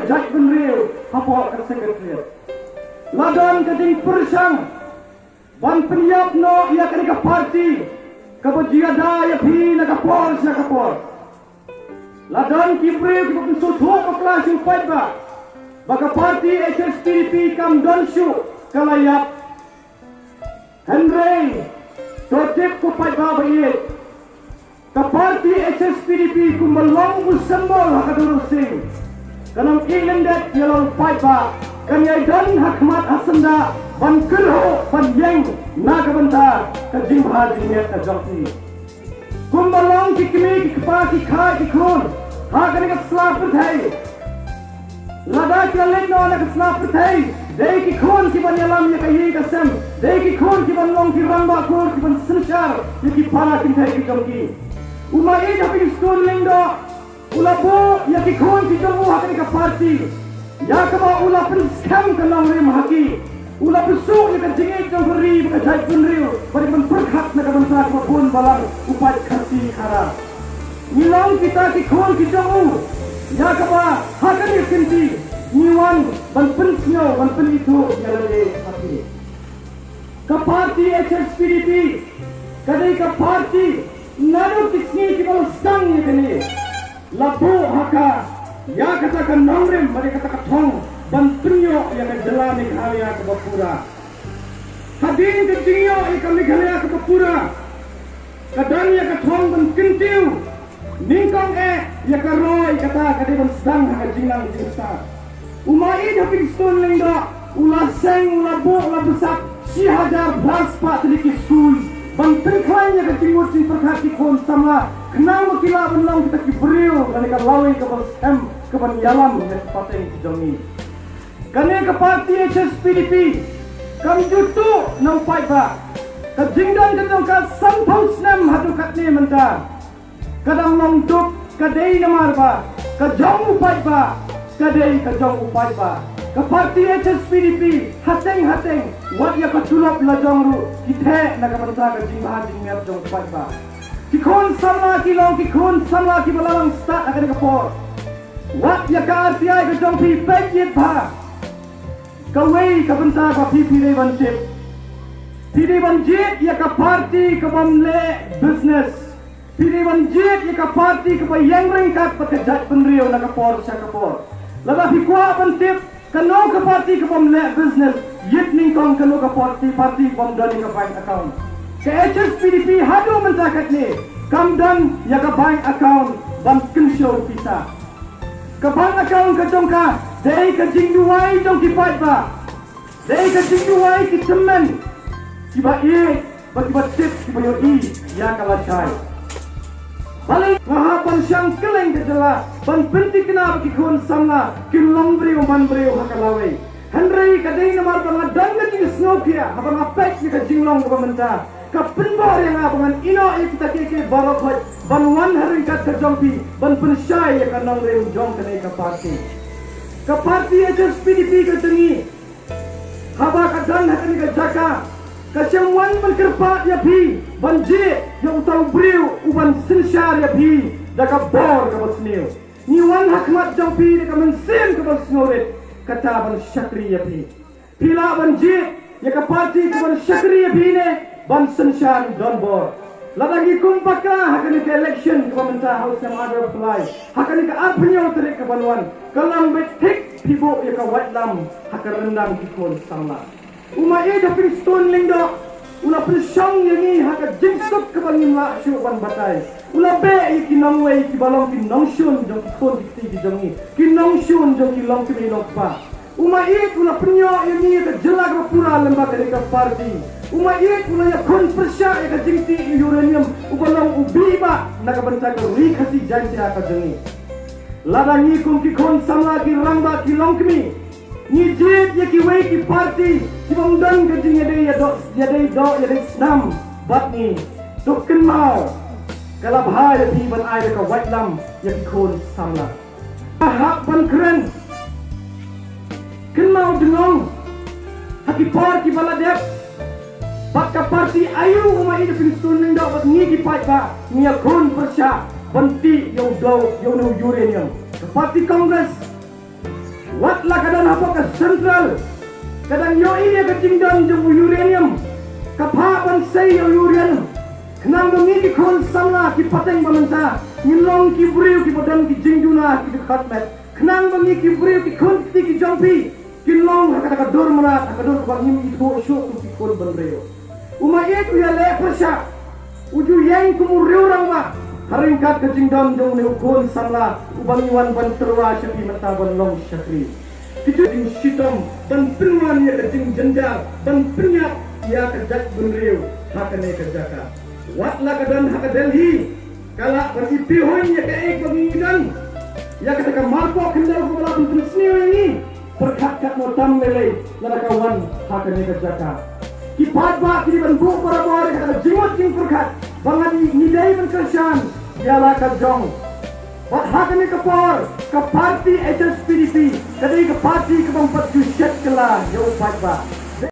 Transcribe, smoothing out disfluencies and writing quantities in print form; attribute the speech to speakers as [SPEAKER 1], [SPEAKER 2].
[SPEAKER 1] judge benriu hapo ke sekretariat ladon ke ding persang ban penyap no ia ke parti ke berjiada ya pi na ke pol ladon ki breu ki pun sotho ke kelas yang fight ba baka parti HSPDP kam don shu kalayap Henry totip ko fight ba bayi ke parti HSPDP ku melong usambol hakaduru sing kanang ilendet yelong fight ba kan yai dan hakmat hasanda ban kerho ban yang naga banta ka jimha jinet ka jokti kum melong ki kimi ki kpa ki kha ki khon ha kan ka slap thai lada ki len no na ka slap thai dei ki khon ki ban yalam ya kai ka sem dei ki khon ki ban long ki ramba ko ki ban sanchar ki pala ki thai ki jokti uma e da pi stone lendo ula bo ya ki khon ki jomu ha kan ka parti ya kama ula pun scam ka long rim haki ula besu ya ka jingi jong ri ka jai pun riu bari man perkhat na ka ban sa ka pun balang upai khati khara nilang kita ki khon ki jomu ya kama ha kan ni kinti niwan ban pun snow ban pun itu ya le hati ka parti HSPDP kadai ka parti nado kisni ki bal stang ni kini labu haka ya katakan nongrem mereka kata thong ban punyo ya ka jalani khaya ka bapura hadin ke jinyo ya ka khaya ka bapura kadan ya ka thong ban kintiu ningkong ya ka roy kata kadi ban stang ha jinang jinsa umai hapi stone lengda ula seng ula bo ula besak 6000 plus pa tlik school ban penkhanya ka timur sing perkhati kon sama kenang makila benlang kita ki beriu kan ka lawi ka bal scam ka ban yalam ya pateng ki jongi kane ka parti HSPDP kam jutu nang fight ba ka jingdan ka jong ka santhau snam hatu katne menta kadang long duk ka dei namar ba ka jong fight ba ka dei ka jong upai ba ka parti HSPDP hateng wat ya ka tulap la jong ru kithe na ka banta ka jingha jingmer jong fight ba ki khon samla ki long ki khon samla ki balang start akan ka por wat ya ka RTI ka jong pi pek yet ba ka wei ka banta ka pi dei ban chip pi dei ban jet ya ka parti ka bamle business pi dei ban jet ya ka parti ka ba yang ring ka pa ka jat penriu na ka por sa ka por laba pi kwa ban tip kano ka parti ka bamle business yet ning kong kano ka parti bam dani ka bank account ke HSPDP hadu mentakat ni kamdan ya ka bank account bam kinshow pisa ka bank account ka jongka dei ka jingduai jong ki fight ba dei ka jingduai ki temen ki ba e ba ki ba tip ki ba yo i ya ka la chai balik maha ban syang keleng ke jela ban penti kena ki khon samla ki long breu man breu hakalawe Henry kadai namar bang dan ke snow kia abang apek ni ka jinglong ka menta ka penbor yang abangan ino kita ke barok ban wan haring kat ka jompi ban pensyai ya ka nang reu jong kanai ka parti HSPDP ka tengi haba ka dan hakani ka jaka ka semwan ban kerpat ya pi ban je ya utau breu uban sinsyar ya pi da ka bor ka basneu ni wan hakmat jompi ka mensen ka basnoret kata ban syakri ya pi pila ban je ya ka parti ka ban syakri ya pi ne ban sensyar don bor ladagi kumpaka hakani ke election ka menta house yang ada apply hakani ka arpenyo terik ka banwan kalang betik pibo ya ka white lam hakar rendang ki kon samla uma e da pin stone lingdo ula prisong yangi haka jingsuk ka ban nimla shu ban batai ula be ki nongwei ki balong ki nongshun jong ki kon ki jongi ki nongshun jong ki long ki long pa uma e ula penyo yangi ka jelag ka pura lembaga ka parti uma e ula ya kon persya ka jingti uranium ubalong ubiba nakabanta ka ri khasi janti ka jongi ladangi kum ki kon samla ki rangba ki long ki ni jet ya ki wei ki parti ki bangdan ka jing ya dei do ya dei snam bat ni tukken mau kala bhai ya pi ban ai ka white lam ya ki kon samla hak ban kren ken mau dengong haki par ki baladep bat ka parti ayu uma ida pin stun ning do bat ni ki pai ba ni ya kon persya banti yo do yo no uranium ka parti congress apa ke sentral kadang yo ini ke jingdan jemu uranium kapapan say uranium kenang bengi ki kon samla ki pateng bamanta nyilong ki buriu ki badan ki jingduna ki khatmet kenang bengi ki buriu ki kon ki jompi ki long kata dor mana kata dor bang nim itu show tu ki kon banreo uma ek ya le persha uju yang kumuriu rang ma haringkat ke jingdan jong ne ukon samla ubang iwan ban terwa syakri mata ban long syakri kitu ding sitam dan penwan ya ke jing jenjar dan penyak ya ke jak banreo hakane ke jaka watlah kedan hak Delhi kala bersipi hoinya ke ek bangidan ya ketika marpo kendal ko bala pun sniu ini perkat mo tammele larakawan hakane ke jaka kipat ba kini ban bu para bor kata jimot jing perkat bangan nilai ban kersan ialah ke jong wat hakane ke por ke parti HSPDP kadai ke parti ke bang pat juset kala yo pat ba